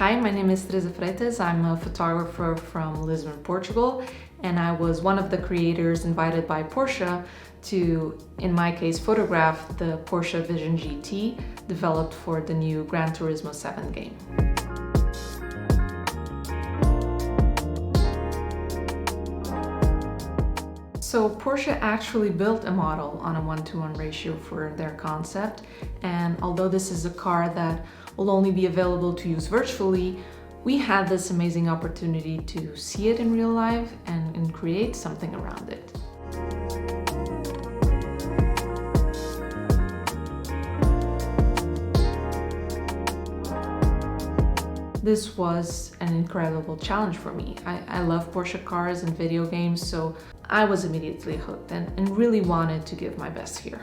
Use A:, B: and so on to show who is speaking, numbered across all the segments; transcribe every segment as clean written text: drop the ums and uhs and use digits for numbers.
A: Hi, my name is Teresa Freitas. I'm a photographer from Lisbon, Portugal, and I was one of the creators invited by Porsche to, in my case, photograph the Porsche Vision GT developed for the new Gran Turismo 7 game. So Porsche actually built a model on a 1:1 ratio for their concept, and although this is a car that will only be available to use virtually, we had this amazing opportunity to see it in real life and create something around it. This was an incredible challenge for me. I love Porsche cars and video games, so I was immediately hooked and really wanted to give my best here.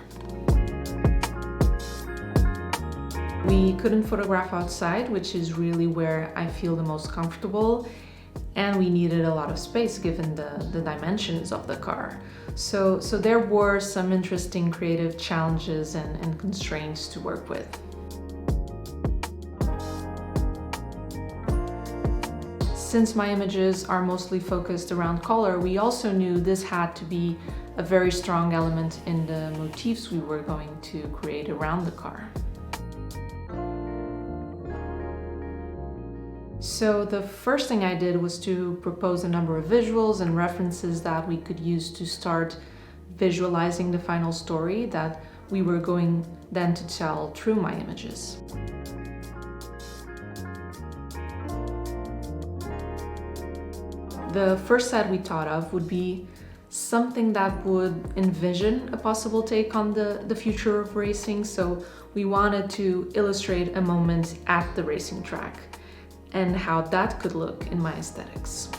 A: We couldn't photograph outside, which is really where I feel the most comfortable, and we needed a lot of space given the dimensions of the car. So there were some interesting creative challenges and constraints to work with. Since my images are mostly focused around color, we also knew this had to be a very strong element in the motifs we were going to create around the car. So the first thing I did was to propose a number of visuals and references that we could use to start visualizing the final story that we were going then to tell through my images. The first set we thought of would be something that would envision a possible take on the future of racing. So we wanted to illustrate a moment at the racing track and how that could look in my aesthetics.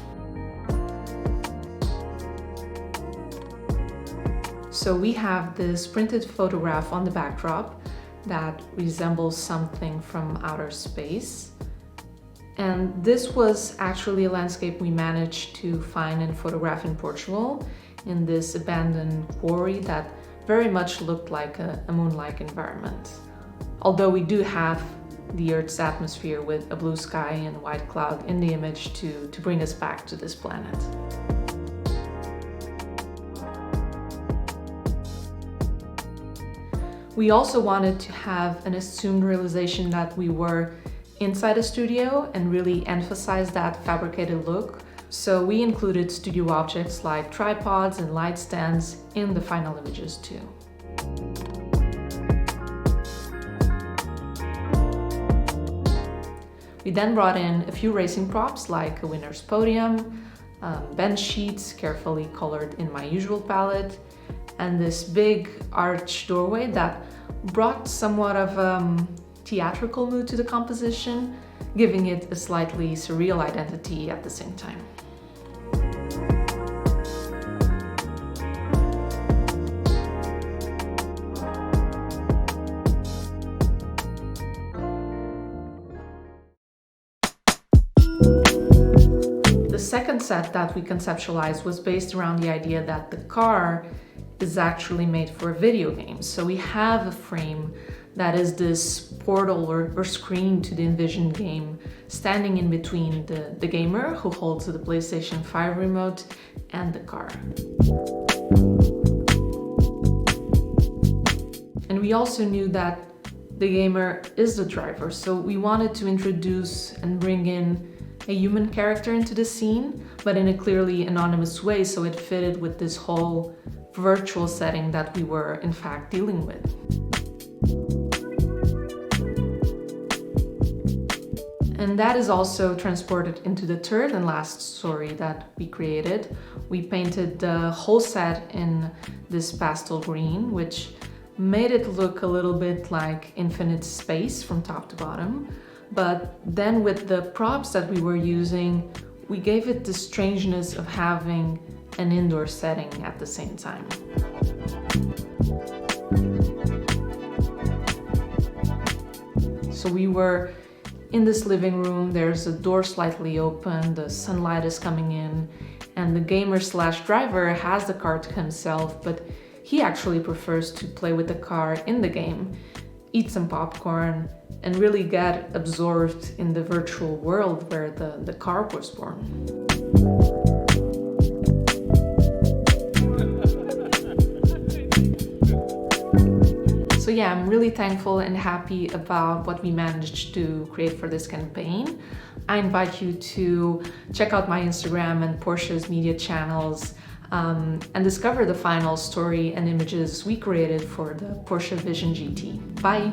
A: So we have this printed photograph on the backdrop that resembles something from outer space. And this was actually a landscape we managed to find and photograph in Portugal, in this abandoned quarry that very much looked like a moon-like environment. Although we do have the Earth's atmosphere with a blue sky and white cloud in the image to bring us back to this planet. We also wanted to have an assumed realization that we were inside a studio and really emphasize that fabricated look. So we included studio objects like tripods and light stands in the final images too. We then brought in a few racing props like a winner's podium, bench sheets carefully colored in my usual palette, and this big arch doorway that brought somewhat of theatrical mood to the composition, giving it a slightly surreal identity at the same time. The second set that we conceptualized was based around the idea that the car is actually made for a video game. So we have a frame that is this portal or screen to the envisioned game, standing in between the gamer who holds the PlayStation 5 remote and the car. And we also knew that the gamer is the driver, so we wanted to introduce and bring in a human character into the scene, but in a clearly anonymous way, so it fitted with this whole virtual setting that we were in fact dealing with. And that is also transported into the third and last story that we created. We painted the whole set in this pastel green, which made it look a little bit like infinite space from top to bottom. But then with the props that we were using, we gave it the strangeness of having an indoor setting at the same time. So we were in this living room, there's a door slightly open, the sunlight is coming in, and the gamer/driver has the car to himself, but he actually prefers to play with the car in the game, eat some popcorn, and really get absorbed in the virtual world where the car was born. So yeah, I'm really thankful and happy about what we managed to create for this campaign. I invite you to check out my Instagram and Porsche's media channels and discover the final story and images we created for the Porsche Vision GT. Bye!